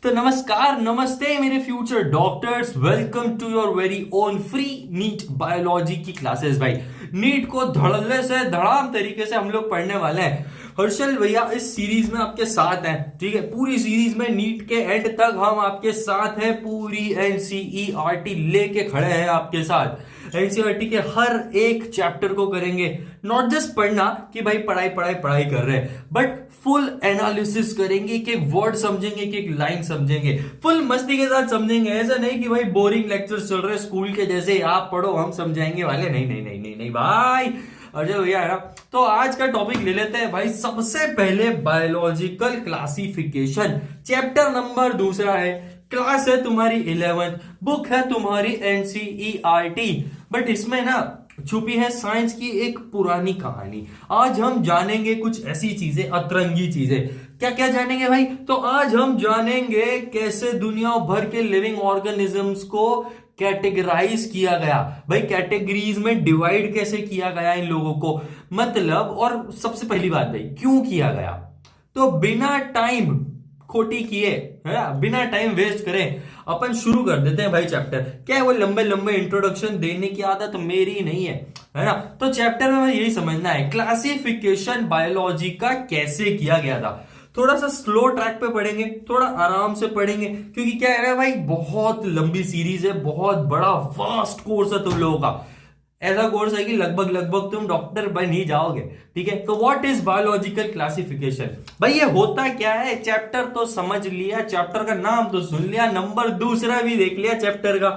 तो नमस्कार, नमस्ते मेरे future doctors, welcome to your very own free NEET biology की क्लासेस। भाई नीट को धड़ल्ले से धड़ाम तरीके से हम लोग पढ़ने वाले हैं। हर्षल भैया इस सीरीज में आपके साथ हैं, ठीक है। पूरी सीरीज में नीट के एंड तक हम आपके साथ हैं। पूरी एनसीईआरटी लेके खड़े हैं आपके साथ। एनसीईआरटी के हर एक चैप्टर को करेंगे, नॉट जस्ट पढ़ना कि भाई पढ़ाई पढ़ाई पढ़ाई कर रहे हैं, बट फुल एनालिसिस करेंगे, कि वर्ड समझेंगे, कि एक लाइन समझेंगे, फुल मस्ती के साथ समझेंगे। ऐसा नहीं कि भाई बोरिंग लेक्चर्स चल रहे स्कूल के जैसे, आप पढ़ो हम समझाएंगे वाले। नहीं नहीं नहीं नहीं नहीं भाई, अजय भैया है ना। तो आज का टॉपिक ले लेते हैं भाई। सबसे पहले बायोलॉजिकल क्लासिफिकेशन, चैप्टर नंबर 2 है। क्लास है तुम्हारी 11th, बुक है तुम्हारी एनसीईआरटी, बट इसमें ना छुपी है साइंस की एक पुरानी कहानी। आज हम जानेंगे कुछ ऐसी चीजें, अतरंगी चीजें। क्या क्या जानेंगे भाई? तो आज हम जानेंगे कैसे दुनिया भर के लिविंग ऑर्गेनिजम्स को कैटेगराइज किया गया। भाई कैटेगरीज में डिवाइड कैसे किया गया इन लोगों को, मतलब। और सबसे पहली बात भाई, क्यों किया गया? तो बिना टाइम खोटी किए, है ना, बिना टाइम वेस्ट करें, अपन शुरू कर देते हैं भाई चैप्टर। क्या है वो लंबे लंबे इंट्रोडक्शन देने की आदत मेरी नहीं है ना। तो चैप्टर में यही समझना है, क्लासिफिकेशन बायोलॉजी का कैसे किया गया था। थोड़ा सा स्लो ट्रैक पे पढ़ेंगे, थोड़ा आराम से पढ़ेंगे, क्योंकि क्या है भाई, बहुत लंबी सीरीज है, बहुत बड़ा वास्ट कोर्स है तुम लोगों का। ऐसा कोर्स है कि लगभग लगभग तुम डॉक्टर बन ही जाओगे, ठीक है। तो व्हाट इज बायोलॉजिकल क्लासिफिकेशन? भाई ये होता क्या है? चैप्टर तो समझ लिया, चैप्टर का नाम तो सुन लिया, नंबर 2 भी देख लिया चैप्टर का।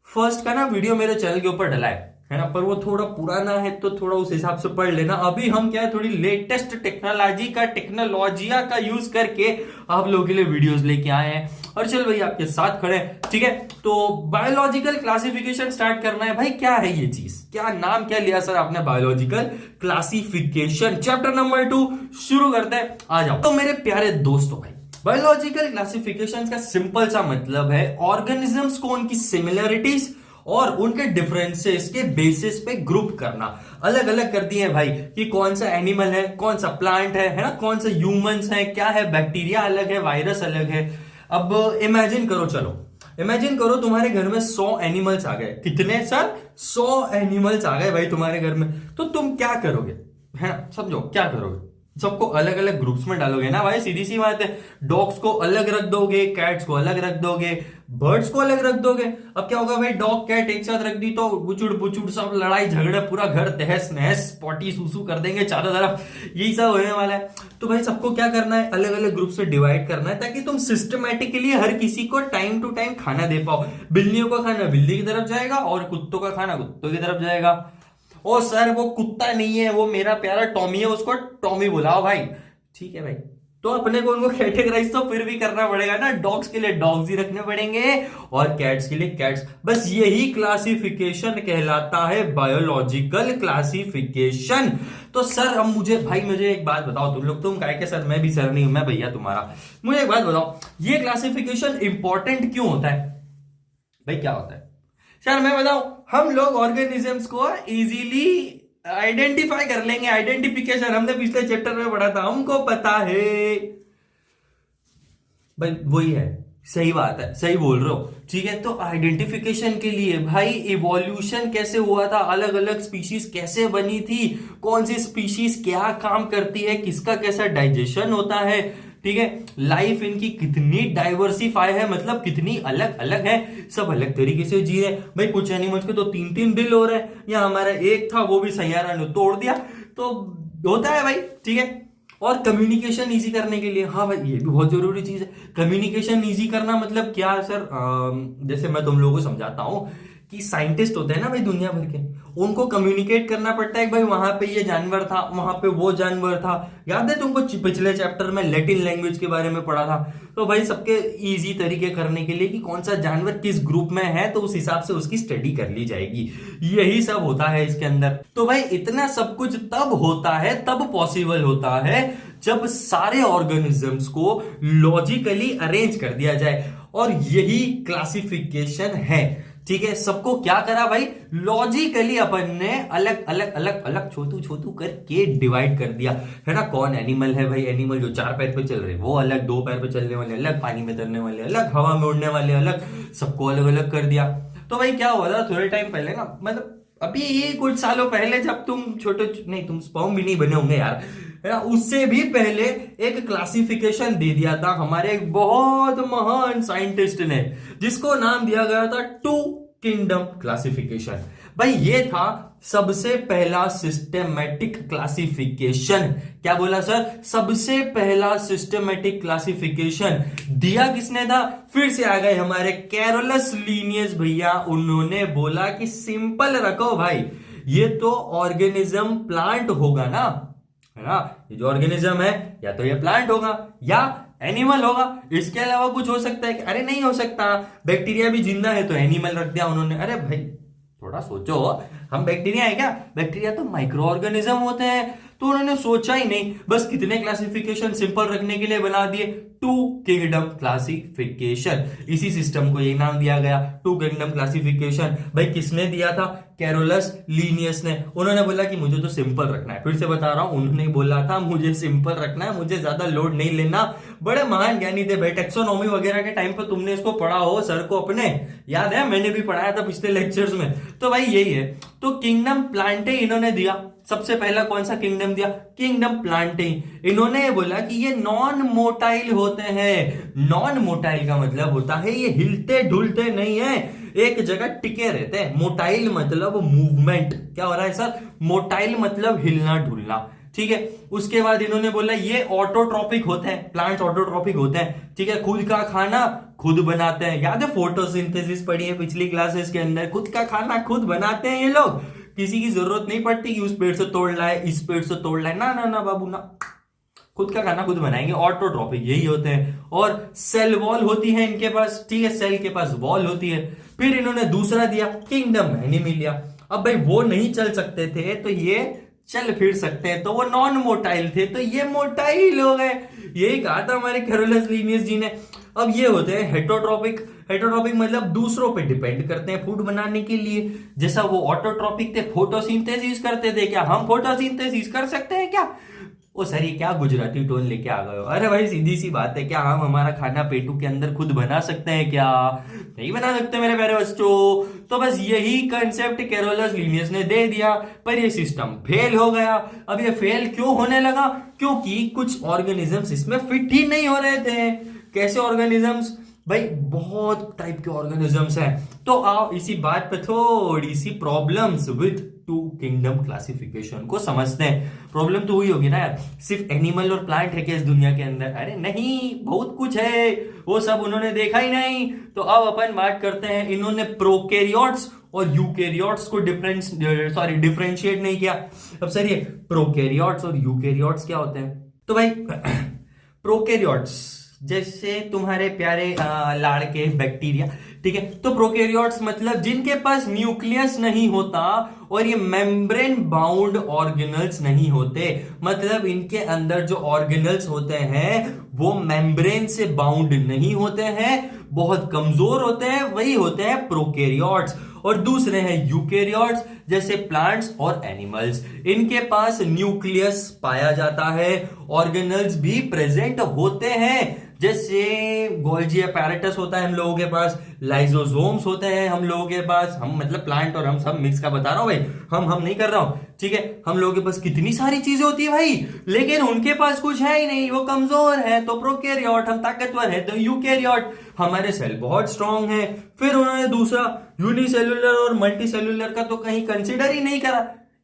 फर्स्ट का ना वीडियो मेरे चैनल के ऊपर डला है ना, पर वो थोड़ा पुराना है तो थोड़ा उस हिसाब से पढ़ लेना। अभी हम क्या है, थोड़ी लेटेस्ट टेक्नोलॉजिया का यूज करके आप लोगों के लिए वीडियोस लेके आए हैं, और चल भाई आपके साथ खड़े हैं, ठीक है। तो बायोलॉजिकल क्लासिफिकेशन स्टार्ट करना है भाई। क्या है ये चीज, क्या नाम क्या लिया सर आपने? बायोलॉजिकल क्लासिफिकेशन, चैप्टर नंबर 2 शुरू करते हैं। आ जाओ। तो मेरे प्यारे दोस्तों भाई, बायोलॉजिकल क्लासिफिकेशन का सिंपल सा मतलब है ऑर्गेनिजम्स को उनकी सिमिलरिटीज और उनके डिफरेंसेस के बेसिस पे ग्रुप करना। अलग अलग कर दिए भाई कि कौन सा एनिमल है, कौन सा प्लांट है ना, कौन सा ह्यूमंस है, क्या है, बैक्टीरिया अलग है, वायरस अलग है। अब इमेजिन करो, चलो इमेजिन करो तुम्हारे घर में 100 एनिमल्स आ गए। कितने सर? 100 एनिमल्स आ गए भाई तुम्हारे घर में। तो तुम क्या करोगे, है ना, समझो क्या करोगे? सबको अलग अलग ग्रुप्स में डालोगे ना भाई, सीधी सी बात है। डॉग्स को अलग रख दोगे, कैट्स को अलग रख दोगे, बर्ड्स को अलग रख दोगे। अब क्या होगा भाई, डॉग कैट एक साथ रख दी तो बुचुड़ बुचुड़ सब लड़ाई झगड़े, पूरा घर तहस नहस, पॉटी सूसू कर देंगे चारों तरफ, यही सब होने वाला है। तो भाई सबको क्या करना है, अलग अलग ग्रुप से डिवाइड करना है, ताकि तुम सिस्टमेटिकली हर किसी को टाइम टू टाइम खाना दे पाओ। बिल्लियों का खाना बिल्ली की तरफ जाएगा, और कुत्तों का खाना कुत्तों की तरफ जाएगा। ओ सर वो कुत्ता नहीं है, वो मेरा प्यारा टॉमी है, उसको टॉमी बुलाओ भाई, ठीक है भाई। तो अपने को उनको कैटेगराइज तो फिर भी करना पड़ेगा ना, डॉग्स के लिए डॉग्स ही रखने पड़ेंगे और कैट्स के लिए कैट्स। बस यही क्लासिफिकेशन कहलाता है बायोलॉजिकल क्लासिफिकेशन। तो सर अब मुझे एक बात बताओ, तुम लोग, तुम कहे के सर मैं भी सर नहीं हूं, मैं भैया तुम्हारा। मुझे एक बात बताओ, ये क्लासिफिकेशन इंपॉर्टेंट क्यों होता है भाई? क्या होता है सर मैं बताऊं? हम लोग ऑर्गेनिजम्स को इजीली आइडेंटिफाई कर लेंगे। आइडेंटिफिकेशन हमने पिछले चैप्टर में पढ़ा था, हमको पता है भाई, वही है। सही बात है, सही बोल रहे हो, ठीक है। तो आइडेंटिफिकेशन के लिए भाई इवोल्यूशन कैसे हुआ था, अलग अलग स्पीशीज कैसे बनी थी, कौन सी स्पीशीज क्या काम करती है, किसका कैसा डाइजेशन होता है, ठीक है। लाइफ इनकी कितनी डाइवर्सिफाई है, मतलब कितनी अलग अलग है, सब अलग तरीके से जी रहे भाई। कुछ एनिमल्स के तो 3-3 दिल हो रहे हैं, या हमारा एक था वो भी सैयारा ने तोड़ दिया, तो होता है भाई, ठीक है। और कम्युनिकेशन इजी करने के लिए, हाँ भाई ये भी बहुत जरूरी चीज है। कम्युनिकेशन इजी करना मतलब क्या सर? जैसे मैं तुम लोगों को समझाता हूं कि साइंटिस्ट होते हैं ना भाई दुनिया भर के, उनको कम्युनिकेट करना पड़ता है भाई वहां पे ये जानवर था, वहां पे वो जानवर था। याद है तुमको पिछले चैप्टर में लैटिन लैंग्वेज के बारे में पढ़ा था? तो भाई सबके इजी तरीके करने के लिए कि कौन सा जानवर किस ग्रुप में है, तो उस हिसाब से उसकी स्टडी कर ली जाएगी। यही सब होता है इसके अंदर। तो भाई इतना सब कुछ तब होता है, तब पॉसिबल होता है जब सारे ऑर्गेनिजम्स को लॉजिकली अरेंज कर दिया जाए, और यही क्लासिफिकेशन है। ठीक है, सबको क्या करा भाई, लॉजिकली अपन ने अलग अलग अलग अलग छोटू छोटू करके डिवाइड कर दिया, है ना। कौन एनिमल है भाई, एनिमल जो 4 पैर पे चल रहे वो अलग, 2 पैर पे चलने वाले अलग, पानी में तैरने वाले अलग, हवा में उड़ने वाले अलग, सबको अलग अलग कर दिया। तो भाई क्या हुआ था थोड़े टाइम पहले ना, मतलब अभी ये कुछ सालों पहले जब तुम छोटे, नहीं तुम स्पर्म भी नहीं बने होंगे यार, है ना, उससे भी पहले एक क्लासिफिकेशन दे दिया था हमारे एक बहुत महान साइंटिस्ट ने, जिसको नाम दिया गया था 2 किंगडम क्लासिफिकेशन। भाई ये था सबसे पहला सिस्टेमेटिक क्लासिफिकेशन। क्या बोला सर, सबसे पहला सिस्टेमेटिक क्लासिफिकेशन दिया किसने था, फिर से आ गए हमारे कैरोलस लीनियस भैया। उन्होंने बोला कि सिंपल रखो भाई, ये तो ऑर्गेनिज्म प्लांट होगा ना, है ना, ये जो ऑर्गेनिज्म है या तो ये प्लांट होगा या एनिमल होगा, इसके अलावा कुछ हो सकता है कि अरे नहीं हो सकता, बैक्टीरिया भी जिंदा है तो एनिमल रख दिया उन्होंने। अरे भाई थोड़ा सोचो, हम बैक्टीरिया है क्या, बैक्टीरिया तो माइक्रो ऑर्गेनिज्म होते हैं। तो उन्होंने सोचा ही नहीं, बस कितने क्लासिफिकेशन सिंपल रखने के लिए बना दिए, 2 किंगडम क्लासिफिकेशन। इसी सिस्टम को ये नाम दिया गया 2 किंगडम क्लासिफिकेशन। भाई किसने दिया था, कैरोलस लीनियस ने। उन्होंने बोला कि मुझे तो सिंपल रखना है, फिर से बता रहा हूं, उन्होंने बोला था मुझे सिंपल रखना है, मुझे ज्यादा लोड नहीं लेना। बड़े महान ज्ञानी थे भाई, टेक्सोनॉमी वगैरह के टाइम पर तुमने इसको पढ़ा हो सर को अपने, याद है, मैंने भी पढ़ाया था पिछले लेक्चर्स में। तो भाई यही है, तो किंगडम प्लांटे इन्होंने दिया। सबसे पहला कौन सा किंगडम दिया, किंगडम प्लांटे। इन्होंने बोला कि ये नॉन मोटाइल होते हैं। नॉन मोटाइल का मतलब होता है ये हिलते ढुलते नहीं है, एक जगह टिके रहते हैं। मोटाइल मतलब मूवमेंट। क्या हो रहा है सर, मोटाइल मतलब हिलना ढुलना, ठीक है। उसके बाद इन्होंने बोला ये ऑटोट्रॉपिक होते हैं, प्लांट्स ऑटोट्रॉपिक होते हैं, ठीक है। खुद का खाना खुद बनाते हैं, याद है फोटोसिंथेसिस पढ़ी है पिछली क्लासेस के अंदर, खुद का खाना खुद बनाते हैं ये लोग। किसी की जरूरत नहीं पड़ती कि उस पेड़ से तोड़ लाए, इस पेड़ से तोड़ लाए, ना ना ना बाबू ना, खुद का खाना खुद बनाएंगे। ऑटोट्रॉपिक यही होते हैं। और सेल वॉल होती है इनके पास, ठीक है, सेल के पास वॉल होती है। फिर इन्होंने दूसरा दिया किंगडम एनिमिलिया। अब भाई वो नहीं चल सकते थे तो ये चल फिर सकते हैं, तो वो नॉन मोटाइल थे तो ये मोटाइल हो गए। यही कहा था हमारे कैरोलस लीनियस जी ने। अब ये होते हैं हेटरोट्रॉपिक। हेटरोट्रॉपिक मतलब दूसरों पे डिपेंड करते हैं फूड बनाने के लिए। जैसा वो ऑटोट्रॉपिक थे, फोटोसिंथेसिस करते थे, क्या हम फोटोसिंथेसिस कर सकते हैं क्या। ओ सर ये क्या गुजराती टोन लेके आ गए हो। अरे भाई सीधी सी बात है, क्या हम हमारा खाना पेटू के अंदर खुद बना सकते हैं क्या, नहीं बना सकते मेरे प्यारे बच्चों। तो बस यही कंसेप्ट कैरोलस लीनियस ने दे दिया, पर ये सिस्टम फेल हो गया। अब ये फेल क्यों होने लगा, क्योंकि कुछ ऑर्गेनिजम्स इसमें फिट ही नहीं हो रहे थे। कैसे ऑर्गेनिजम्स, भाई बहुत टाइप के ऑर्गेनिजम्स हैं। तो आओ इसी बात पे थोड़ी सी प्रॉब्लम्स विद 2 किंगडम क्लासिफिकेशन को समझते हैं। प्रॉब्लम तो हुई होगी ना यार, सिर्फ एनिमल और प्लांट है क्या इस दुनिया के अंदर, अरे नहीं बहुत कुछ है, वो सब उन्होंने देखा ही नहीं। तो अब अपन बात करते हैं, इन्होंने प्रोकैरियोट्स और यूकैरियोट्स को डिफरेंशिएट नहीं किया। अब सर ये प्रोकैरियोट्स और यूकैरियोट्स क्या होते हैं, तो भाई प्रोकैरियोट्स जैसे तुम्हारे प्यारे लाड़के बैक्टीरिया, ठीक है। तो प्रोकैरियोट्स मतलब जिनके पास न्यूक्लियस नहीं होता और ये मेम्ब्रेन बाउंड ऑर्गेनल्स नहीं होते, मतलब इनके अंदर जो ऑर्गेनल्स होते हैं वो मेम्ब्रेन से बाउंड नहीं होते हैं, बहुत कमजोर होते हैं, वही होते हैं प्रोकैरियोट्स। और दूसरे हैं यूकैरियोट्स, जैसे प्लांट्स और एनिमल्स, इनके पास न्यूक्लियस पाया जाता है, ऑर्गेनल्स भी प्रेजेंट होते हैं। जैसे गोल्जी अपैरेटस होता है हम लोगों के पास, लाइजोसोम्स होते हैं हम लोगों के पास, हम मतलब प्लांट और हम सब मिक्स का बता रहा हूं भाई, हम नहीं कर रहा हूं, ठीक है। हम लोगों के पास कितनी सारी चीजें होती है भाई, लेकिन उनके पास कुछ है ही नहीं, वो कमजोर है तो प्रोकैरियोट, हम ताकतवर है तो यूकैरियोट, हमारे सेल बहुत स्ट्रांग है। फिर उन्होंने दूसरा यूनिसेलुलर और मल्टीसेलुलर का तो कहीं कंसिडर ही नहीं करा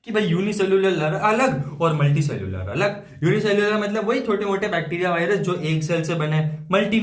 कि भाई यूनिसेलुलर अलग और मल्टीसेलुलर अलग। यूनिसेलुलर मतलब वही छोटे मोटे बैक्टीरिया वायरस जो एक सेल से बने, मल्टी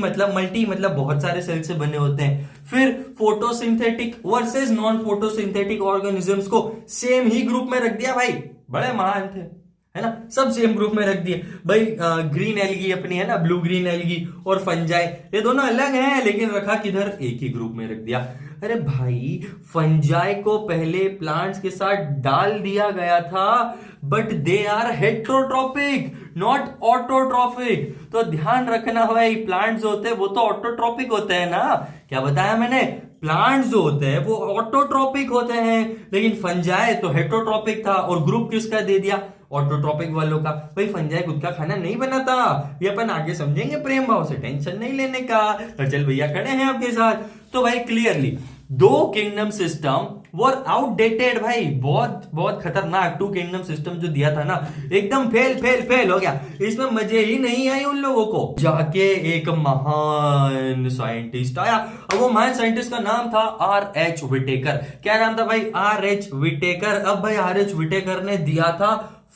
मतलब बहुत सारे सेल से बने होते हैं। फिर photosynthetic versus non photosynthetic organisms को सेम ही ग्रुप में रख दिया भाई, बड़े महान थे, है ना, सब सेम ग्रुप में रख दिए भाई। ग्रीन एल्गी अपनी है ना, ब्लू ग्रीन एल्गी और फंजाई, ये दोनों अलग हैं लेकिन रखा किधर, एक ही ग्रुप में रख दिया। अरे भाई फंजाई को पहले प्लांट्स के साथ डाल दिया गया था, but they are heterotrophic not autotrophic. तो ध्यान रखना भाई, प्लांट्स होते हैं वो तो ऑटोट्रॉपिक होते हैं ना, क्या बताया मैंने, प्लांट्स जो होते हैं वो ऑटोट्रॉपिक होते हैं, लेकिन फंजाई तो हेट्रोट्रॉपिक था। और ग्रुप किसका दे दिया, ऑटोट्रॉपिक वालों का। भाई फंजाई खुद का खाना नहीं बनाता, ये अपन आगे समझेंगे प्रेम भाव से, टेंशन नहीं लेने का। चल भैया खड़े हैं आपके साथ। तो भाई क्लियरली दो किंगडम सिस्टम वर आउटडेटेड भाई, बहुत बहुत खतरनाक। टू किंगडम सिस्टम जो दिया था ना, एकदम फेल हो गया। इसमें मजे ही नहीं आई उन लोगों को। जाके एक महान साइंटिस्ट आया, अब वो महान साइंटिस्ट का नाम था R.H. विटेकर। क्या नाम था भाई, R.H. विटेकर। अब भाई R.H. विटेकर ने दिया था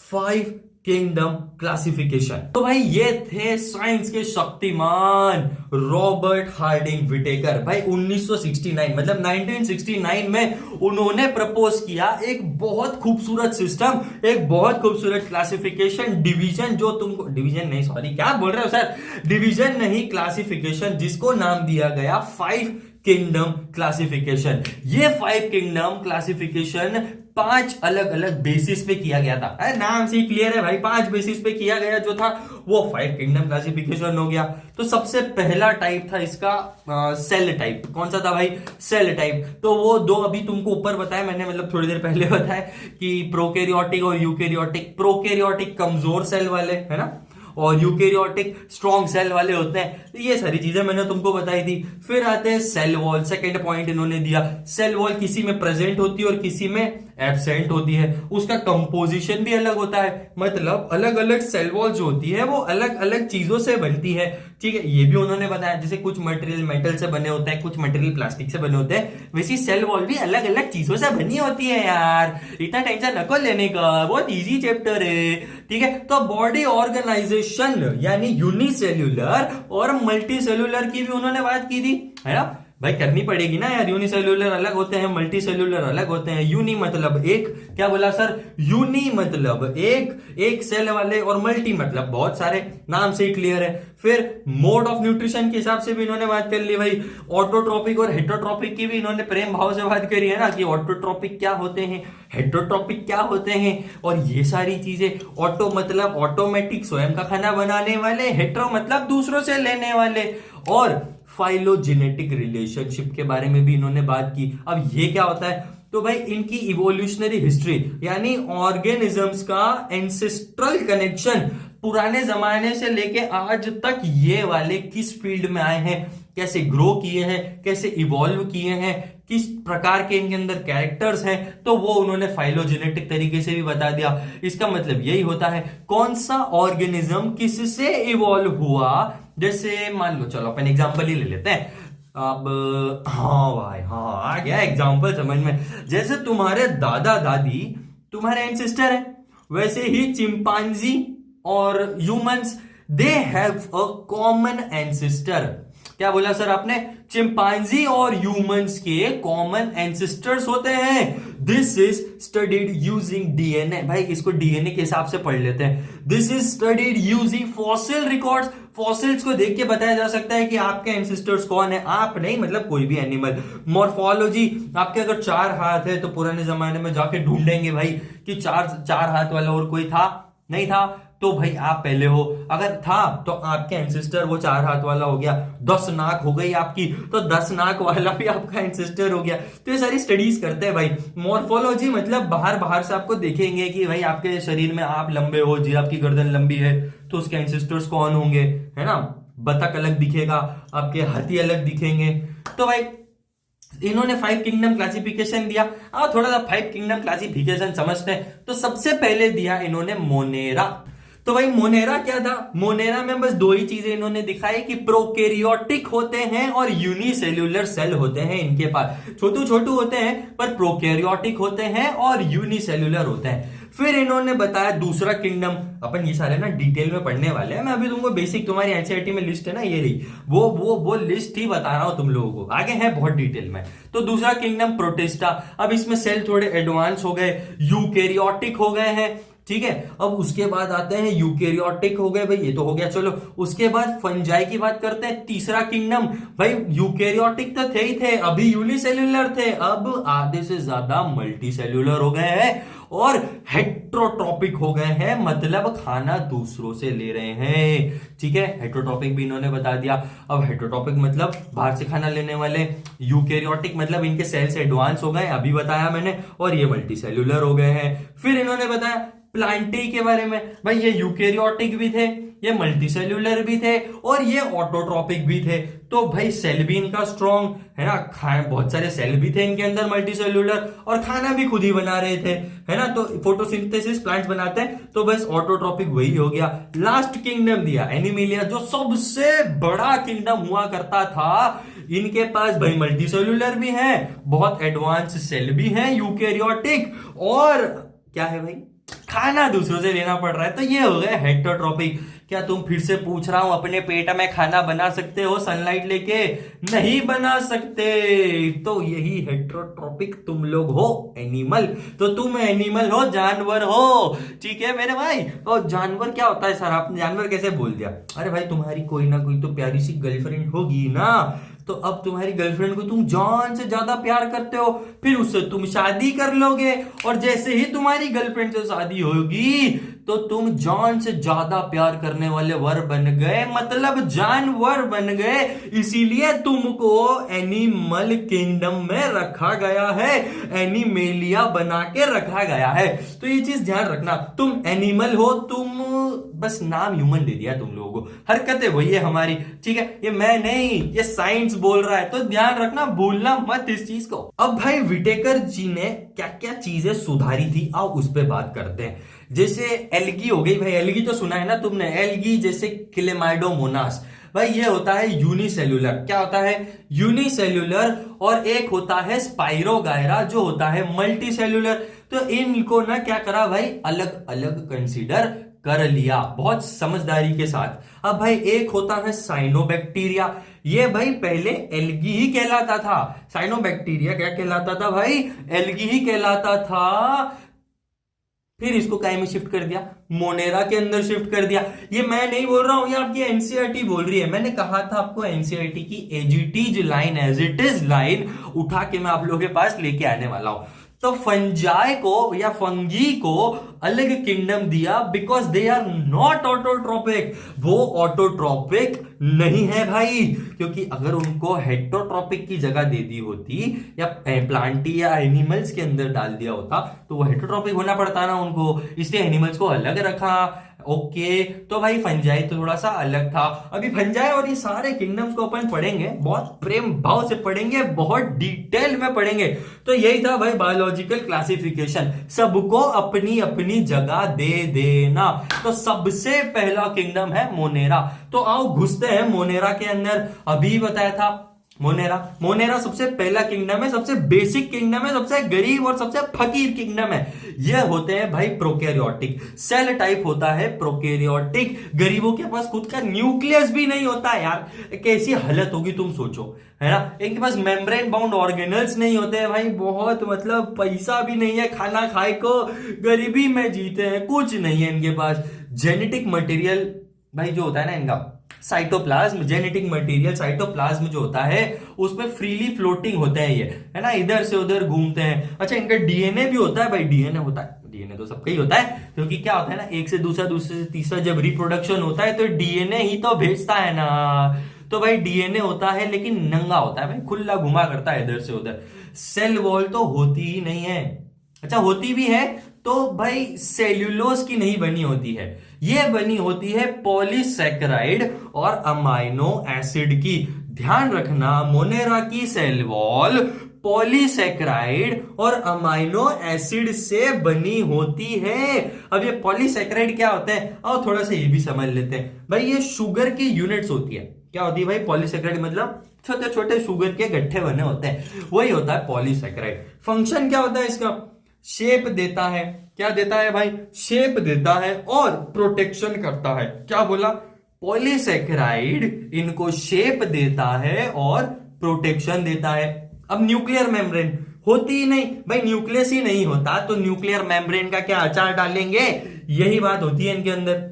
5 किंगडम क्लासिफिकेशन। तो भाई ये थे साइंस के शक्तिमान रॉबर्ट हार्डिंग विटेकर। भाई 1969 मतलब 1969 में उन्होंने प्रपोज किया एक बहुत खूबसूरत सिस्टम, एक बहुत खूबसूरत क्लासिफिकेशन, डिवीजन, जो तुमको डिवीजन नहीं, सॉरी क्या बोल रहे हो सर, डिवीजन नहीं क्लासिफिकेशन, जिसको नाम दिया गया 5 किंगडम क्लासिफिकेशन। ये 5 किंगडम क्लासिफिकेशन 5 अलग अलग बेसिस पे किया गया था। अरे नाम से ही क्लियर है भाई, 5 बेसिस पे किया गया जो था वो 5 किंगडम क्लासिफिकेशन हो गया। तो सबसे पहला टाइप था इसका सेल टाइप। कौन सा था भाई, सेल टाइप। तो वो दो अभी तुमको ऊपर बताया मैंने, मतलब थोड़ी देर पहले बताया कि प्रोकैरियोटिक और यूकैरियोटिक। प्रोकैरियोटिक कमजोर सेल वाले है ना, और यूकैरियोटिक स्ट्रॉन्ग सेल वाले होते हैं। ये सारी चीजें मैंने तुमको बताई थी। फिर आते हैं सेल वॉल। सेकंड पॉइंट इन्होंने दिया, सेल वॉल किसी में प्रेजेंट होती है और किसी में एब्सेंट होती है, उसका कंपोजिशन भी अलग होता है। मतलब अलग अलग सेल वॉल जो होती है वो अलग अलग चीजों से बनती है, ठीक है, ये भी उन्होंने बताया। जैसे कुछ मटेरियल मेटल से बने होते हैं, कुछ मटेरियल प्लास्टिक से बने होते हैं, वैसी सेल वॉल भी अलग अलग चीजों से बनी होती है यार, इतना टेंशन नको लेने का, बहुत इजी चैप्टर है, ठीक है। तो बॉडी ऑर्गेनाइजेशन यानी यूनिसेल्यूलर और मल्टी सेल्यूलर की भी उन्होंने बात की थी, है ना भाई, करनी पड़ेगी ना यार। यूनिसेल्यूलर अलग होते हैं, मल्टी सेल्यूलर अलग होते हैं। यूनी मतलब एक, क्या बोला सर, यूनी मतलब एक सेल वाले, और मल्टी मतलब बहुत सारे, नाम से ही क्लियर है। फिर मोड ऑफ न्यूट्रिशन के हिसाब से भी इन्होंने बात कर ली भाई। ऑटोट्रोपिक और हेटरोट्रोपिक की भी इन्होंने प्रेम भाव से बात करी है ना, कि ऑटोट्रोपिक क्या होते हैं, हेटरोट्रोपिक क्या होते हैं, और ये सारी चीजें। ऑटो मतलब ऑटोमेटिक, स्वयं का खाना बनाने वाले, हेट्रो मतलब दूसरों से लेने वाले, और फाइलोजेनेटिक रिलेशनशिप के बारे में भी इन्होंने बात की। अब ये क्या होता है, तो भाई इनकी इवोल्यूशनरी हिस्ट्री यानी ऑर्गेनिजम्स का एंसेस्ट्रल कनेक्शन, पुराने जमाने से लेके आज तक ये वाले किस फील्ड में आए हैं, कैसे ग्रो किए हैं, कैसे इवॉल्व किए हैं, किस प्रकार के इनके अंदर कैरेक्टर्स हैं, तो वो उन्होंने फाइलोजेनेटिक तरीके से भी बता दिया। इसका मतलब यही होता है कौन सा ऑर्गेनिज्म किससे इवॉल्व हुआ। जैसे मान लो, चलो अपन एग्जांपल ही ले लेते हैं। अब हाँ भाई, हाँ आ गया एग्जांपल समझ में। जैसे तुम्हारे दादा दादी तुम्हारे एंसेस्टर है, वैसे ही चिंपांजी और humans, they have a common ancestor. क्या बोला सर आपने, चिंपांजी और ह्यूमंस के कॉमन एंसेस्टर्स होते हैं। This is studied using DNA. भाई इसको डीएनए के हिसाब से पढ़ लेते हैं। This is studied using fossil records. Fossils को देख के बताया जा सकता है कि आपके एंसेस्टर्स कौन है, आप नहीं मतलब कोई भी एनिमल। मॉर्फोलॉजी, आपके अगर 4 हाथ है तो पुराने जमाने में जाके ढूंढेंगे भाई कि चार हाथ वाला और कोई था, नहीं था, तो भाई आप पहले हो। अगर था तो आपके एंसेस्टर वो 4 हाथ वाला हो गया। 10 नाक हो गई आपकी, तो 10 नाक वाला भी आपका एंसेस्टर हो गया। तो ये सारी स्टडीज करते हैं भाई। मॉर्फोलॉजी मतलब बाहर से आपको देखेंगे कि भाई आपके शरीर में आप लंबे हो, जिराफ की गर्दन लंबी है, तो उसके एंसेस्टर्स कौन होंगे, है ना। बतख अलग दिखेगा, आपके हाथी अलग दिखेंगे। तो भाई इन्होंने 5 किंगडम क्लासिफिकेशन दिया। अब थोड़ा सा 5 किंगडम क्लासिफिकेशन समझते हैं। तो सबसे पहले दिया इन्होंने मोनेरा। तो भाई मोनेरा क्या था, मोनेरा में बस 2 ही चीजें इन्होंने दिखाई कि प्रोकैरियोटिक होते हैं और यूनिसेल्यूलर सेल होते हैं इनके पास। छोटू होते हैं पर प्रोकैरियोटिक होते हैं और यूनिसेल्यूलर होते हैं। फिर इन्होंने बताया दूसरा किंगडम, अपन ये सारे ना डिटेल में पढ़ने वाले हैं। मैं अभी तुमको बेसिक, तुम्हारी एनसीईआरटी में लिस्ट है ना, ये रही, वो लिस्ट ही बता रहा हूं तुम लोगों को, आगे है बहुत डिटेल में। तो दूसरा किंगडम प्रोटिस्टा। अब इसमें सेल थोड़े एडवांस हो गए, यूकैरियोटिक हो गए हैं, ठीक है। अब उसके बाद आते हैं यूकेरियोटिक हो गए भाई, ये तो हो गया चलो। उसके बाद फंजाई की बात करते हैं, तीसरा किंगडम। भाई यूकेरियोटिक तो थे ही थे, अभी यूनिसेल्यूलर थे, अब आधे से ज्यादा मल्टी सेल्यूलर हो गए हैं और हेट्रोट्रॉपिक हो गए हैं, मतलब खाना दूसरों से ले रहे हैं। ठीक है, हेट्रोट्रॉपिक भी इन्होंने बता दिया। अब हेट्रोट्रॉपिक मतलब बाहर से खाना लेने वाले, यूकेरियोटिक मतलब इनके सेल्स एडवांस हो गए, अभी बताया मैंने, और ये मल्टी सेल्यूलर हो गए हैं। फिर इन्होंने बताया प्लांटी के बारे में, भाई ये यूकेरियोटिक भी थे, ये मल्टीसेल्यूलर भी थे, और ये ऑटोट्रॉपिक भी थे। तो भाई सेल भी इनका स्ट्रॉन्ग है ना, बहुत सारे सेल भी थे इनके अंदर मल्टीसेल्यूलर, और खाना भी खुद ही बना रहे थे, है ना। तो फोटोसिंथेसिस प्लांट्स बनाते हैं, तो बस ऑटोट्रॉपिक वही हो गया। लास्ट किंगडम दिया एनिमेलिया, जो सबसे बड़ा किंगडम हुआ करता था। इनके पास भाई मल्टीसेल्यूलर भी है, बहुत एडवांस सेल भी है यूकेरियोटिक, और क्या है भाई, खाना दूसरों से लेना पड़ रहा है। तो ये हो गया हेट्रोट्रॉपिक। क्या तुम फिर से पूछ रहा हूं, अपने पेट में खाना बना सकते हो सनलाइट लेके? नहीं बना सकते। तो यही हेट्रोट्रॉपिक तुम लोग हो, एनिमल। तो तुम एनिमल हो, जानवर हो, ठीक है मेरे भाई। और जानवर क्या होता है सर, आपने जानवर कैसे बोल दिया? अरे भाई तुम्हारी कोई ना कोई तो प्यारी सी गर्लफ्रेंड होगी ना, तो अब तुम्हारी गर्लफ्रेंड को तुम जान से ज्यादा प्यार करते हो, फिर उससे तुम शादी कर लोगे, और जैसे ही तुम्हारी गर्लफ्रेंड से शादी होगी तो तुम जान से ज्यादा प्यार करने वाले वर बन गए, मतलब जानवर बन गए। इसीलिए तुमको एनिमल किंगडम में रखा गया है, एनिमेलिया बना के रखा गया है। तो ये चीज ध्यान रखना, तुम एनिमल हो, तुम बस नाम ह्यूमन दे दिया तुम लोगों को, हरकतें वही है हमारी, ठीक है। ये मैं नहीं, ये साइंस बोल रहा है, तो ध्यान रखना, भूलना मत इस चीज को। अब भाई विटेकर जी ने क्या क्या चीजें सुधारी थी, आओ उस पर बात करते हैं। जैसे एल्गी हो गई भाई, एल्गी तो सुना है ना तुमने, एल्गी जैसे क्लेमाइडोमोनास, भाई ये होता है यूनिसेल्यूलर। क्या होता है? यूनिसेल्यूलर। और एक होता है स्पाइरोगायरा, जो होता है मल्टी सेल्यूलर। तो इनको ना क्या करा भाई, अलग अलग कंसीडर कर लिया, बहुत समझदारी के साथ। अब भाई एक होता है साइनोबैक्टीरिया, ये भाई पहले एल्गी ही कहलाता था। साइनोबैक्टीरिया क्या कहलाता था भाई? एल्गी ही कहलाता था। फिर इसको काय में शिफ्ट कर दिया, मोनेरा के अंदर शिफ्ट कर दिया। ये मैं नहीं बोल रहा हूं, ये आपकी एनसीईआरटी बोल रही है। मैंने कहा था आपको एनसीईआरटी की as it is line, as it is line उठा के मैं आप लोगों के पास लेके आने वाला हूं। तो फंजाई को या फंगी को अलग किंगडम दिया because they are not autotrophic. वो ऑटोट्रोपिक नहीं है भाई, क्योंकि अगर उनको हेट्रोट्रोपिक की जगह दे दी होती या प्लांटी या एनिमल्स के अंदर डाल दिया होता तो वो हेट्रोट्रोपिक होना पड़ता ना उनको, इसलिए एनिमल्स को अलग रखा। ओके, तो भाई फंजाई तो थोड़ा सा अलग था। अभी फंजाई और ये सारे किंगडम्स को अपन पढ़ेंगे, बहुत प्रेम भाव से पढ़ेंगे, बहुत डिटेल में पढ़ेंगे। तो यही था भाई बायोलॉजिकल क्लासिफिकेशन, सबको अपनी अपनी जगह दे देना। तो सबसे पहला किंगडम है मोनेरा। तो आओ घुसते हैं मोनेरा के अंदर। अभी बताया था मोनेरा सबसे पहला किंगडम है, सबसे बेसिक किंगडम है, सबसे गरीब और सबसे फकीर किंगडम है। ये होते हैं भाई प्रोकैरियोटिक, सेल टाइप होता है प्रोकैरियोटिक। गरीबों के पास खुद का न्यूक्लियस भी नहीं होता यार, कैसी हालत होगी तुम सोचो, है ना। इनके पास मेम्ब्रेन बाउंड ऑर्गेनल्स नहीं होते हैं भाई, बहुत मतलब पैसा भी नहीं है खाना खाए को, गरीबी में जीते हैं, कुछ नहीं है इनके पास। जेनेटिक मटेरियल भाई जो होता है ना इनका, साइटोप्लाज्म, जेनेटिक मटेरियल साइटोप्लाज्म जो होता है उसमें फ्रीली फ्लोटिंग होते हैं ये, है ना, इधर से उधर घूमते हैं। अच्छा, इनका डीएनए भी होता है भाई, डीएनए होता है, डीएनए तो सबका ही होता है, क्योंकि क्या होता है ना, एक से दूसरा, दूसरे से तीसरा जब रिप्रोडक्शन होता है तो डीएनए ही तो भेजता है ना। तो भाई डीएनए होता है लेकिन नंगा होता है भाई, खुला घुमा करता है इधर से उधर। सेल वॉल तो होती ही नहीं है, अच्छा होती भी है तो भाई सेल्यूलोज की नहीं बनी होती है, ये बनी होती है पॉलीसैकेराइड और अमाइनो एसिड की। ध्यान रखना, मोनेरा की सेल वॉल पॉलीसैकेराइड और अमाइनो एसिड से बनी होती है। अब ये पॉलीसैकेराइड क्या होता है, आओ थोड़ा सा ये भी समझ लेते हैं भाई। ये शुगर की यूनिट्स होती है। क्या होती है भाई पॉलीसैकेराइड? मतलब छोटे छोटे शुगर के गट्ठे बने होते हैं, वही होता है पॉलीसैकेराइड। फंक्शन क्या होता है इसका? शेप देता है। क्या देता है भाई? शेप देता है और प्रोटेक्शन करता है। क्या बोला? पॉलीसैकेराइड इनको शेप देता है और प्रोटेक्शन देता है। अब न्यूक्लियर मेम्ब्रेन होती ही नहीं भाई, न्यूक्लियस ही नहीं होता तो न्यूक्लियर मेम्ब्रेन का क्या अचार डालेंगे? यही बात होती है इनके अंदर।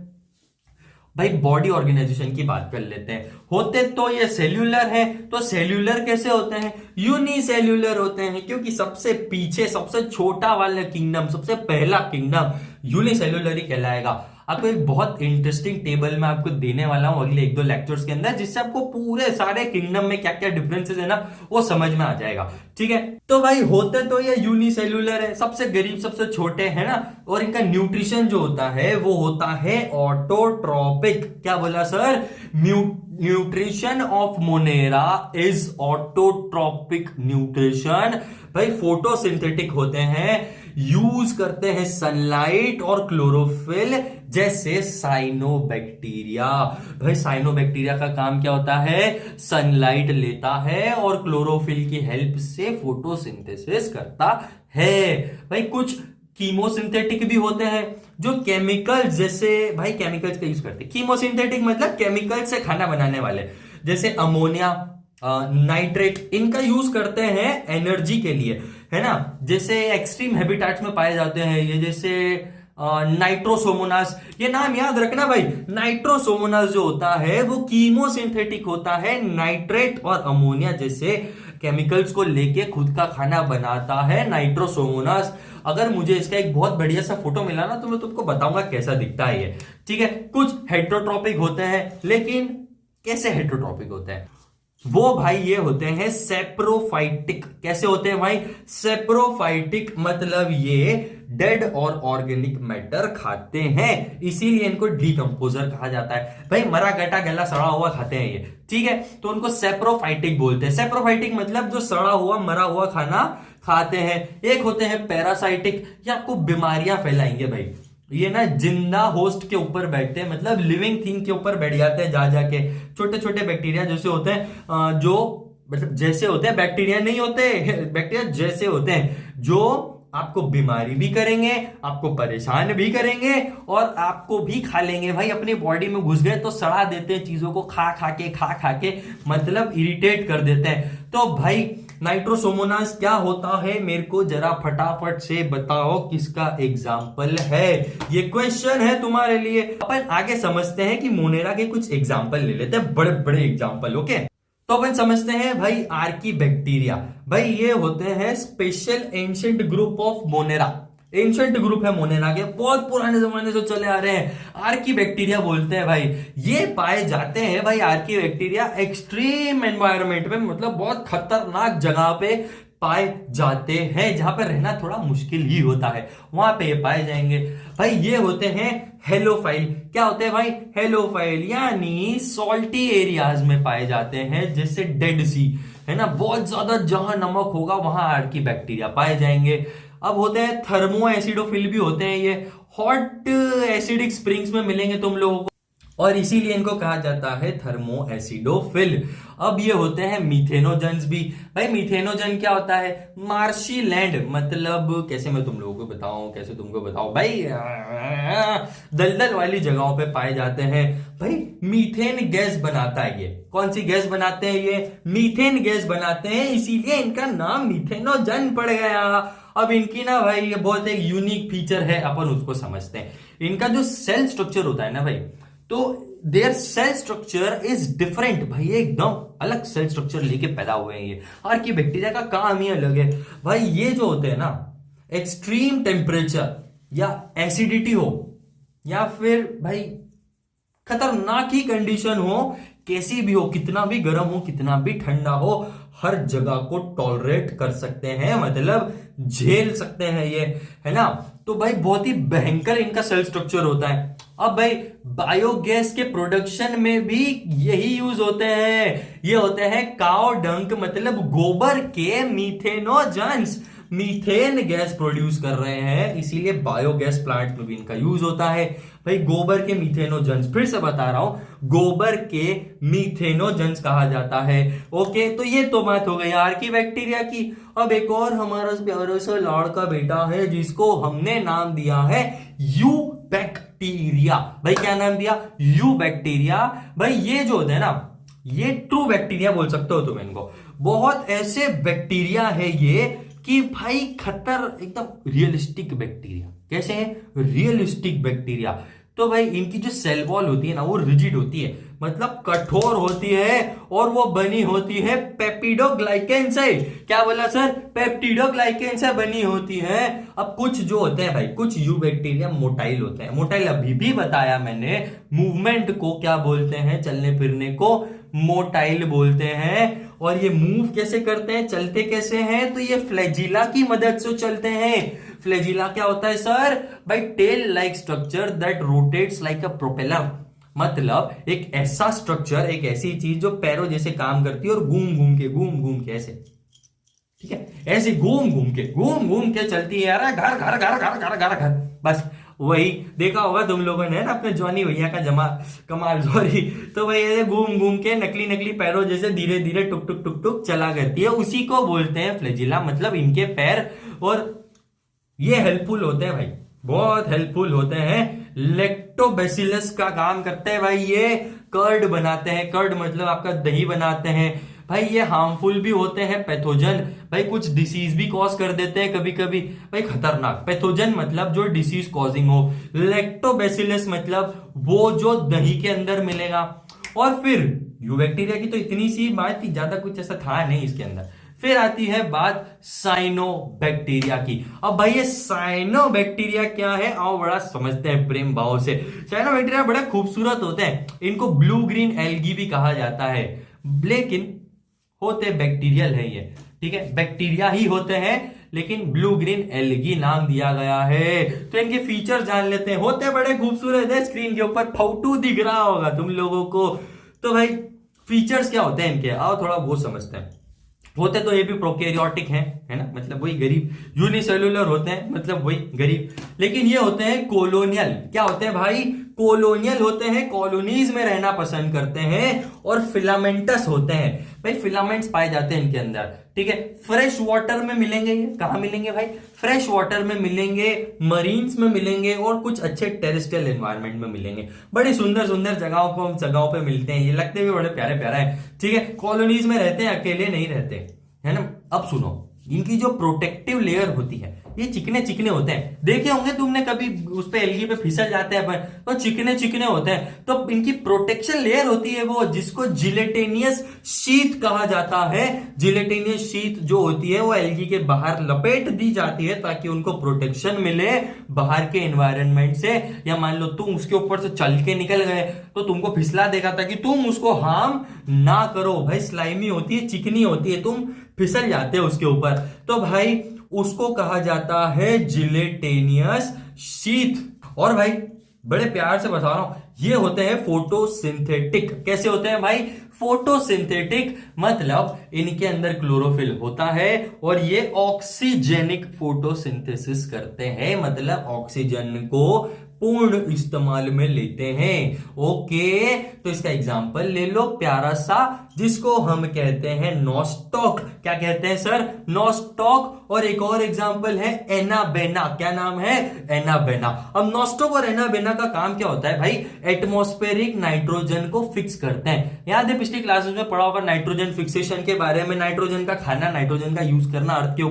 भाई बॉडी ऑर्गेनाइजेशन की बात कर लेते हैं। होते तो ये सेल्यूलर है, तो सेल्यूलर कैसे होते हैं? यूनिसेल्यूलर होते हैं, क्योंकि सबसे पीछे सबसे छोटा वाला किंगडम, सबसे पहला किंगडम यूनिसेल्यूलर ही कहलाएगा। आपको एक बहुत इंटरेस्टिंग टेबल में आपको देने वाला हूं अगले 1-2 लेक्चर्स के अंदर, जिससे आपको पूरे सारे किंगडम में क्या क्या डिफरेंसेस है ना वो समझ में आ जाएगा। ठीक है, तो भाई होते तो ये यूनिसेल्यूलर है, सबसे गरीब सबसे छोटे है ना, और इनका न्यूट्रिशन जो होता है वो होता है ऑटोट्रोपिक। क्या बोला sir? Nutrition of Monera is autotrophic nutrition. भाई फोटोसिंथेटिक होते हैं, यूज करते हैं सनलाइट और क्लोरोफिल जैसे साइनोबैक्टीरिया। भाई साइनोबैक्टीरिया का काम क्या होता है? सनलाइट लेता है और क्लोरोफिल की हेल्प से फोटोसिंथेसिस करता है। भाई कुछ कीमोसिंथेटिक भी होते हैं जो केमिकल्स जैसे, भाई केमिकल्स का यूज करते हैं। कीमोसिंथेटिक मतलब केमिकल से खाना बनाने वाले, जैसे अमोनिया, नाइट्रेट, इनका यूज करते हैं एनर्जी के लिए, है ना। जैसे एक्सट्रीम हैबिटेट्स में पाए जाते हैं ये, जैसे नाइट्रोसोमोनास, ये नाम याद रखना भाई। नाइट्रोसोमोनास जो होता है वो कीमोसिंथेटिक होता है, नाइट्रेट और अमोनिया जैसे केमिकल्स को लेके खुद का खाना बनाता है नाइट्रोसोमोनास। अगर मुझे इसका एक बहुत बढ़िया सा फोटो मिला ना तो मैं तुमको बताऊंगा कैसा दिखता है ये। ठीक है, कुछ हेट्रोट्रोपिक होते हैं, लेकिन कैसे हेट्रोट्रोपिक होते हैं वो भाई ये होते हैं सेप्रोफाइटिक। कैसे होते हैं भाई? सेप्रोफाइटिक मतलब ये डेड और ऑर्गेनिक मैटर खाते हैं, इसीलिए इनको डीकंपोजर कहा जाता है। भाई मरा गटा गला सड़ा हुआ खाते हैं ये, ठीक है, तो उनको सेप्रोफाइटिक बोलते हैं। सेप्रोफाइटिक मतलब जो सड़ा हुआ मरा हुआ खाना खाते हैं। एक होते हैं पैरासाइटिक, ये आपको बीमारियां फैलाएंगे भाई। ये ना जिंदा होस्ट के ऊपर बैठते हैं, मतलब लिविंग थिंग के ऊपर बैठ जाते हैं जा जाके। छोटे छोटे बैक्टीरिया जैसे होते हैं, जो मतलब जैसे होते हैं, बैक्टीरिया नहीं होते, बैक्टीरिया जैसे होते हैं, जो आपको बीमारी भी करेंगे, आपको परेशान भी करेंगे और आपको भी खा लेंगे। भाई अपनी बॉडी में घुस गए तो सड़ा देते हैं चीजों को, खा खा के मतलब इरिटेट कर देते हैं। तो भाई नाइट्रोसोमोनास क्या होता है मेरे को जरा फटाफट से बताओ, किसका एग्जाम्पल है? ये क्वेश्चन है तुम्हारे लिए। अपन आगे समझते हैं कि मोनेरा के कुछ एग्जाम्पल ले लेते हैं, बड़े बड़े एग्जाम्पल। ओके, तो अपन समझते हैं भाई आर्कीबैक्टीरिया। भाई ये होते हैं special ancient group of Monera. Ancient group है मोनेरा के, बहुत पुराने जमाने से चले आ रहे हैं। आर्कीबैक्टीरिया बोलते हैं भाई। ये पाए जाते हैं भाई आर्कीबैक्टीरिया एक्सट्रीम एनवायरनमेंट में, मतलब बहुत खतरनाक जगह पे पाए जाते हैं, जहां पर रहना थोड़ा मुश्किल ही होता है, वहां पे ये पाए जाएंगे। भाई ये होते हैं हेलोफाइल। क्या होते हैं भाई? हेलोफाइल, यानी सॉल्टी एरियाज में पाए जाते हैं, जैसे डेड सी, है ना, बहुत ज्यादा जहां नमक होगा वहां आर्कीबैक्टीरिया पाए जाएंगे। अब होते हैं थर्मो एसिडोफिल भी होते हैं, ये हॉट एसिडिक स्प्रिंग्स में मिलेंगे तुम लोगों को, और इसीलिए इनको कहा जाता है थर्मो एसिडोफिल। अब ये होते हैं मीथेनोजन्स भी। भाई मीथेनोजन क्या होता है? मार्शी लैंड, मतलब कैसे मैं तुम लोगों को बताऊं, कैसे तुमको बताऊं भाई, दलदल वाली जगहों पे पाए जाते हैं। भाई मीथेन गैस बनाता है ये। कौन सी गैस बनाते हैं ये? मीथेन गैस बनाते हैं, इसीलिए इनका नाम मीथेनोजन पड़ गया। अब इनकी ना भाई ये बहुत एक यूनिक फीचर है, अपन उसको समझते हैं। इनका जो सेल स्ट्रक्चर होता है ना भाई, तो their cell structure is different. भाई एकदम अलग सेल स्ट्रक्चर लेके पैदा हुए हैं ये। आर्कीबैक्टीरिया का काम ही अलग है भाई। ये जो होते हैं ना, एक्सट्रीम टेम्परेचर या एसिडिटी हो, या फिर भाई खतरनाक ही कंडीशन हो, कैसी भी हो, कितना भी गर्म हो, कितना भी ठंडा हो, हर जगह को टॉलरेट कर सकते हैं, मतलब झेल सकते हैं ये, है ना। तो भाई बहुत ही भयंकर इनका सेल स्ट्रक्चर होता है। अब भाई बायोगैस के प्रोडक्शन में भी यही यूज होते हैं। ये होते हैं काउ डंक, मतलब गोबर के मीथेनोजन्स, मीथेन गैस प्रोड्यूस कर रहे हैं, इसीलिए बायोगैस प्लांट में भी इनका यूज होता है। भाई गोबर के मीथेनोजन्स, फिर से बता रहा हूं, गोबर के मीथेनोजन्स कहा जाता है। ओके, तो ये तो बात हो गई आर्कीबैक्टीरिया की। अब एक और हमारा प्यारा सा लाड़का बेटा है, जिसको हमने नाम दिया है यू बैक्टीरिया। भाई क्या नाम दिया? You bacteria. भाई ये जो होते हैं ना, ये ट्रू बैक्टीरिया बोल सकते हो तुम इनको। बहुत ऐसे बैक्टीरिया है ये कि भाई खतर, एकदम रियलिस्टिक बैक्टीरिया, कैसे हैं? Realistic bacteria. तो भाई इनकी जो सेल वॉल होती है ना वो रिजिड होती है, मतलब कठोर होती है, और वो बनी होती है पेप्टिडोग्लाइकेन से। क्या बोला सर? पेप्टिडोग्लाइकेन से बनी होती है। अब कुछ जो होते हैं भाई, कुछ यू बैक्टीरिया मोटाइल होते हैं। मोटाइल अभी भी बताया मैंने, मूवमेंट को क्या बोलते हैं? चलने फिरने को मोटाइल बोलते हैं। और ये मूव कैसे करते हैं, चलते कैसे हैं? तो ये फ्लैजिला की मदद से चलते हैं। फ्लैजिला क्या होता है सर? भाई tail like structure that rotates like a propeller, मतलब एक ऐसा स्ट्रक्चर, एक ऐसी चीज जो पैरों जैसे काम करती है और घूम घूम के ऐसे, ठीक है, ऐसे घूम घूम के चलती है यार, घर घर घर घर घर घर घर, बस वही देखा होगा तुम लोगों ने ना अपने जॉनी भैया का जमा कमाल, सॉरी। तो भाई ऐसे घूम के नकली पैरों जैसे धीरे धीरे टुक टुक टुक टुक चला करती है, उसी को बोलते हैं फ्लैजिला। मतलब इनके पैर, और ये हेल्पफुल होते हैं भाई, बहुत हेल्पफुल होते हैं। लैक्टोबैसिलस का काम करते हैं भाई, ये कर्ड बनाते हैं। कर्ड मतलब आपका दही बनाते हैं भाई। ये हार्मफुल भी होते हैं, पैथोजन, भाई कुछ डिसीज भी कॉज कर देते हैं कभी कभी भाई, खतरनाक। पैथोजन मतलब जो डिसीज कॉजिंग हो, लैक्टोबैसिलस मतलब वो जो दही के अंदर मिलेगा। और फिर यू बैक्टीरिया की तो इतनी सी बात थी, ज्यादा कुछ ऐसा था नहीं इसके अंदर। फिर आती है बात साइनोबैक्टीरिया की। अब भाई ये साइनोबैक्टीरिया क्या है, आओ बड़ा समझते हैं प्रेम भाव से। साइनोबैक्टीरिया बड़े खूबसूरत होते हैं, इनको ब्लू ग्रीन एल्गी भी कहा जाता है, लेकिन होते बैक्टीरियल है ये, ठीक है, बैक्टीरिया ही होते हैं, लेकिन ब्लू ग्रीन एल्गी नाम दिया गया है। तो इनके फीचर जान लेते हैं, होते बड़े खूबसूरत है, स्क्रीन के ऊपर फोटो दिख रहा होगा तुम लोगों को। तो भाई फीचर्स क्या होते हैं इनके, आओ थोड़ा वो समझते हैं। होते तो ये भी प्रोकैरियोटिक हैं, है ना, मतलब वही गरीब। यूनिसेलुलर होते हैं, मतलब वही गरीब। लेकिन ये होते हैं कॉलोनियल। क्या होते हैं भाई? कॉलोनियल होते हैं, कॉलोनीज में रहना पसंद करते हैं। और फिलामेंटस होते हैं भाई, फिलामेंट्स पाए जाते हैं इनके अंदर, ठीक है। फ्रेश वाटर में मिलेंगे, ये कहां मिलेंगे भाई? फ्रेश वाटर में मिलेंगे, मरीन्स में मिलेंगे, और कुछ अच्छे टेरेस्ट्रियल एनवायरनमेंट में मिलेंगे। बड़ी सुंदर सुंदर जगहों पे मिलते हैं, ये लगते भी बड़े प्यारे प्यारे हैं, ठीक है। कॉलोनीज में रहते हैं, अकेले नहीं रहते, है ना। अब सुनो, इनकी जो प्रोटेक्टिव लेयर होती है, ये चिकने चिकने होते हैं। देखे होंगे तुमने कभी, उस पे एल्गी पे फिसल जाते हैं अपन, तो चिकने चिकने होते हैं। तो इनकी प्रोटेक्शन लेयर होती है वो, जिसको जिलेटेनियस शीथ कहा जाता है। जिलेटेनियस शीथ जो होती है वो एल्गी के बाहर लपेट दी जाती है, ताकि उनको प्रोटेक्शन मिले बाहर के एनवायरनमेंट से। या मान लो तुम उसके ऊपर से चल के निकल गए तो तुमको फिसला देगा, ताकि तुम उसको हार्म ना करो। भाई स्लाइमी होती है, चिकनी होती है, तुम फिसल जाते हो उसके ऊपर, तो भाई उसको कहा जाता है जिलेटेनियस शीथ। और भाई बड़े प्यार से बता रहा हूं, ये होते हैं फोटोसिंथेटिक। कैसे होते हैं भाई? फोटोसिंथेटिक मतलब इनके अंदर क्लोरोफिल होता है, और ये ऑक्सीजेनिक फोटोसिंथेसिस करते हैं, मतलब ऑक्सीजन को पूर्ण इस्तेमाल में लेते हैं। ओके, तो इसका एग्जांपल ले लो प्यारा सा, जिसको हम कहते हैं नॉस्टॉक। क्या कहते हैं सर? नॉस्टॉक। और एक और एग्जांपल है एनाबेना। क्या नाम है? एनाबेना। अब नॉस्टॉक और एनाबेना का काम क्या होता है भाई? एटमॉस्फेरिक नाइट्रोजन को फिक्स करते हैं। याद है पिछली क्लासेस में पढ़ा होगा नाइट्रोजन फिक्सेशन के बारे में, नाइट्रोजन का खाना, नाइट्रोजन का यूज करना अर्थ के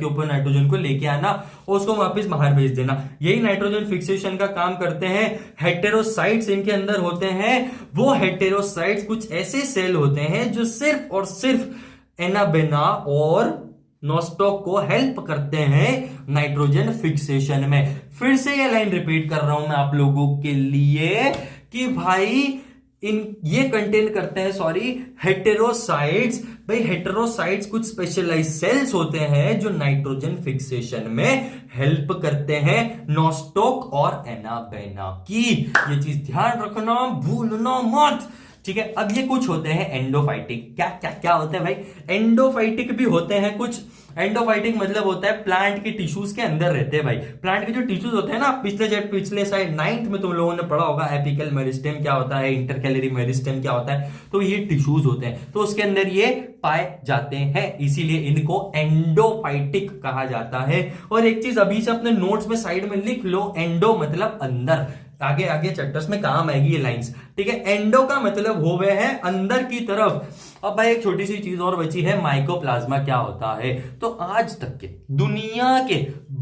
ऊपर नाइट्रोजन को लेके आना और उसको वापस बाहर भेज देना, यही नाइट्रोजन फिक्सेशन का काम करते हैं। हेटेरोसाइट्स इनके अंदर होते हैं। वो हेटेरोसाइट्स कुछ ऐसे सेल होते हैं जो सिर्फ और सिर्फ एनाबेना और नॉस्टॉक को हेल्प करते हैं नाइट्रोजन फिक्सेशन में। फिर से ये लाइन रिपीट कर रहा हूं मैं आप लोगों के लिए कि भाई ये कंटेन करते हैं, सॉरी, हेटेरोसाइट्स। भाई हेटेरोसाइट्स कुछ स्पेशलाइज्ड सेल्स होते हैं जो नाइट्रोजन फिक्सेशन में हेल्प करते हैं नॉस्टॉक और एनाबेना की। ये चीज ध्यान रखना, भूलना मत, ठीक है। अब ये कुछ होते हैं एंडोफाइटिक। क्या क्या क्या होते हैं भाई? एंडोफाइटिक भी होते हैं कुछ। एंडोफाइटिक मतलब होता है प्लांट के टिश्यूज के अंदर रहते हैं भाई। प्लांट के जो टिश्यूज होते हैं ना, पिछले साइड 9th में तुम लोगों ने पढ़ा होगा एपिकल मेरिस्टेम क्या होता है, इंटरकैलरी मेरिस्टेम क्या होता है, तो ये टिश्यूज होते हैं, तो उसके अंदर ये पाए जाते हैं, इसीलिए इनको एंडोफाइटिक कहा जाता है। और एक चीज अभी से अपने नोट्स में साइड में लिख लो, एंडो मतलब अंदर, आगे आगे चैप्टर्स में काम आएगी ये लाइंस, ठीक है। एंडो का मतलब हो गए हैं अंदर की तरफ। अब भाई एक छोटी सी चीज और बची है, माइकोप्लाज्मा क्या होता है? तो आज तक के दुनिया के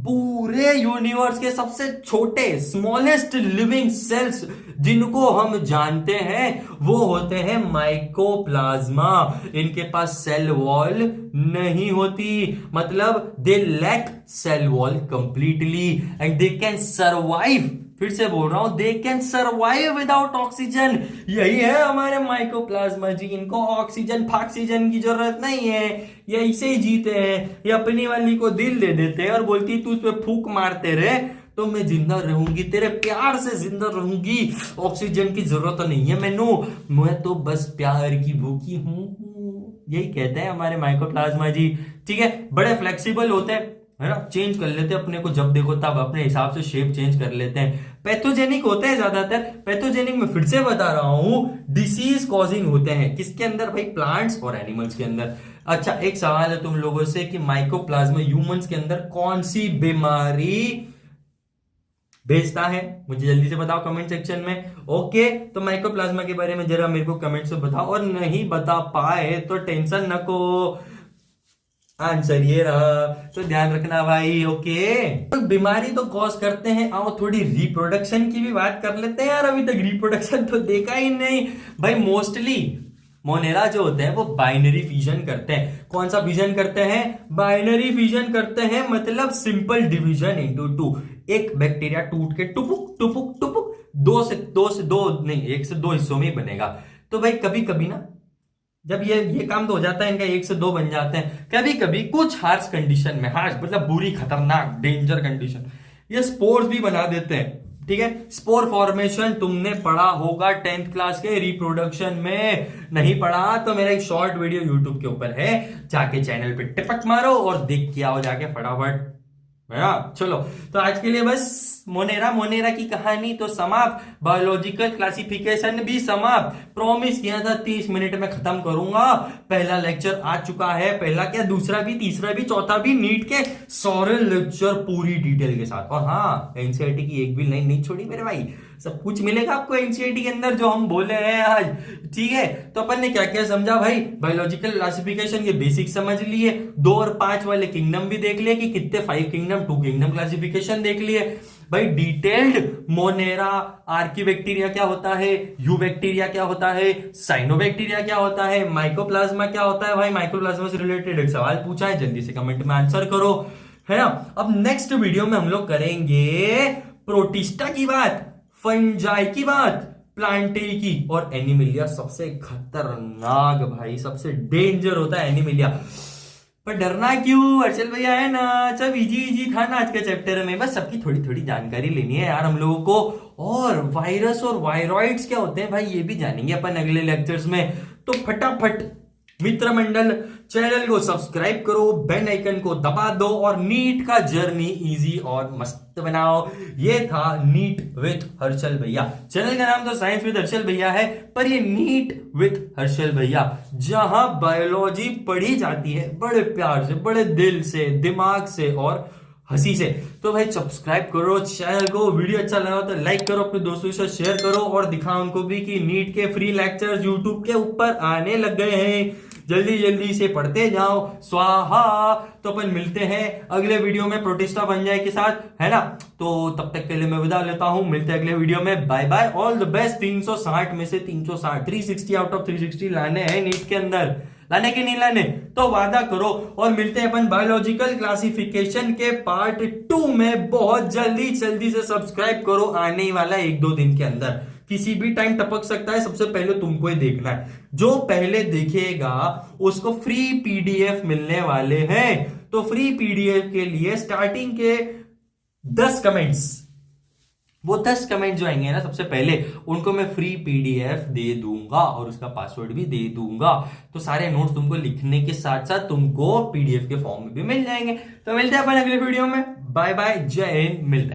पूरे यूनिवर्स के सबसे छोटे स्मॉलेस्ट लिविंग सेल्स जिनको हम जानते हैं वो होते हैं माइकोप्लाज्मा। इनके पास सेल वॉल नहीं होती, मतलब they lack cell wall completely and they can survive. फिर से बोल रहा हूं, they can survive without oxygen. यही है हमारे माइकोप्लाज्मा जी, इनको ऑक्सीजन फाक्सीजन की जरूरत नहीं है, ये ऐसे ही जीते हैं। ये अपनी वाली को दिल दे देते हैं और बोलती तू उस पे फूक मारते रहे तो मैं जिंदा रहूंगी, तेरे प्यार से जिंदा रहूंगी, ऑक्सीजन की जरूरत नहीं है मैनू, मैं तो बस प्यार की भूखी हूं। यही कहते हैं हमारे माइकोप्लाज्मा जी। ठीक है, बड़े फ्लेक्सिबल होते हैं, है ना, चेंज कर लेते हैं अपने को जब देखो तब, अपने हिसाब से शेप चेंज कर लेते हैं। पैथोजेनिक होते हैं ज्यादातर। पैथोजेनिक में फिर से बता रहा हूं, डिसीज कॉजिंग होते हैं। किसके अंदर भाई? प्लांट्स और एनिमल्स के अंदर। अच्छा, एक सवाल है तुम लोगों से कि माइकोप्लाज्मा ह्यूमंस के अंदर कौन सी बीमारी भेजता है? मुझे जल्दी से बताओ कमेंट सेक्शन में। ओके, तो माइकोप्लाज्मा के बारे में जरा मेरे को कमेंट से बताओ, और नहीं बता पाए तो टेंशन नको, आंसर ये रहा, तो ध्यान रखना भाई। ओके, तो बीमारी तो कॉज करते हैं, आओ थोड़ी रिप्रोडक्शन की भी बात कर लेते हैं यार। अभी तक रिप्रोडक्शन तो देखा ही नहीं भाई। मोस्टली मोनेरा जो होते हैं वो बाइनरी फिजन करते हैं। कौन सा फिजन करते हैं? बाइनरी फिजन करते हैं, मतलब सिंपल डिवीजन इनटू टू। एक बैक्टीरिया टूट के टुपुक टुपुक टुपुक एक से दो हिस्सों में ही बनेगा। तो भाई कभी कभी ना जब ये काम तो हो जाता है इनका, एक से दो बन जाते हैं। कभी कभी कुछ हार्श कंडीशन में, हार्श मतलब बुरी, खतरनाक, डेंजर कंडीशन, ये स्पोर्स भी बना देते हैं। ठीक है, स्पोर फॉर्मेशन तुमने पढ़ा होगा 10th क्लास के रिप्रोडक्शन में। नहीं पढ़ा तो मेरा एक शॉर्ट वीडियो यूट्यूब के ऊपर है, जाके चैनल पे टिपक मारो और देख के आओ जाके फटाफट। चलो, तो आज के लिए बस मोनेरा की कहानी तो समाप्त, बायोलॉजिकल क्लासिफिकेशन भी समाप्त। प्रॉमिस किया था 30 मिनट में खत्म करूंगा। पहला लेक्चर आ चुका है, पहला क्या, दूसरा भी, तीसरा भी, चौथा भी, नीट के सारे लेक्चर पूरी डिटेल के साथ। और हाँ, एनसीईआरटी की एक भी लाइन नहीं छोड़ी मेरे भाई, सब कुछ मिलेगा आपको एनसीईआरटी के अंदर जो हम बोले हैं आज। ठीक है, तो अपन ने क्या क्या समझा भाई? बायोलॉजिकल क्लासिफिकेशन के बेसिक समझ लिए, 2 और 5 वाले किंगडम भी देख लिए कि कितने 5 किंगडम, 2 किंगडम क्लासिफिकेशन देख लिए भाई। डिटेल्ड मोनेरा, आर्किबैक्टीरिया क्या होता है, यू बैक्टीरिया क्या होता है, साइनोबैक्टीरिया क्या होता है, माइकोप्लाज्मा क्या होता है। भाई माइकोप्लाज्मा से रिलेटेड एक सवाल पूछा है, जल्दी से कमेंट में आंसर करो, है ना। अब नेक्स्ट वीडियो में हम लोग करेंगे प्रोटिस्टा की बात, फंजाई की बात, प्लांटेई की, और एनिमिलिया सबसे खतरनाक भाई, सबसे डेंजर होता है एनिमिलिया। पर डरना क्यों, अर्चल भैया है ना, सब इजी था ना आज के चैप्टर में। बस सबकी थोड़ी थोड़ी जानकारी लेनी है यार हम लोगों को। और वायरस और वायरॉइड्स क्या होते हैं भाई, ये भी जानेंगे अपन अगले लेक्चर्स में। तो फटाफट मित्र मंडल चैनल को सब्सक्राइब करो, बेल आइकन को दबा दो और नीट का जर्नी इजी और मस्त बनाओ। ये था नीट विथ हर्षल भैया। चैनल का नाम तो साइंस विद हर्षल भैया है, पर ये नीट विथ हर्षल भैया, जहां बायोलॉजी पढ़ी जाती है बड़े प्यार से, बड़े दिल से, दिमाग से और हंसी से। तो भाई सब्सक्राइब करो चैनल को, वीडियो अच्छा लगा तो लाइक करो, अपने दोस्तों के साथ शेयर करो और दिखाओ उनको भी कि नीट के फ्री लेक्चर्स यूट्यूब के ऊपर आने लग गए हैं। जल्दी जल्दी से पढ़ते जाओ, स्वाहा। तो अपन मिलते हैं अगले वीडियो में प्रोटिस्टा फंजाई के साथ, है ना। तो तब तक के लिए मैं विदा लेता हूं, मिलते हैं अगले वीडियो में, bye bye, all the best. 360 में से 360, 360 आउट ऑफ 360 लाने हैं नीट के अंदर, लाने के नहीं लाने तो वादा करो। और मिलते हैं अपन बायोलॉजिकल क्लासिफिकेशन के पार्ट 2 में बहुत जल्दी। जल्दी से सब्सक्राइब करो, आने ही वाला 1-2 दिन के अंदर, किसी भी टाइम टपक सकता है, सबसे पहले तुमको ही देखना है। जो पहले देखेगा उसको फ्री पीडीएफ मिलने वाले हैं। तो फ्री पीडीएफ के लिए स्टार्टिंग के 10 कमेंट्स, वो 10 कमेंट जो आएंगे ना सबसे पहले, उनको मैं फ्री पीडीएफ दे दूंगा और उसका पासवर्ड भी दे दूंगा। तो सारे नोट्स तुमको लिखने के साथ साथ तुमको पीडीएफ के फॉर्म में भी मिल जाएंगे। तो मिलते हैं अपन अगले वीडियो में, बाय बाय, जय हिंद, मिलते हैं।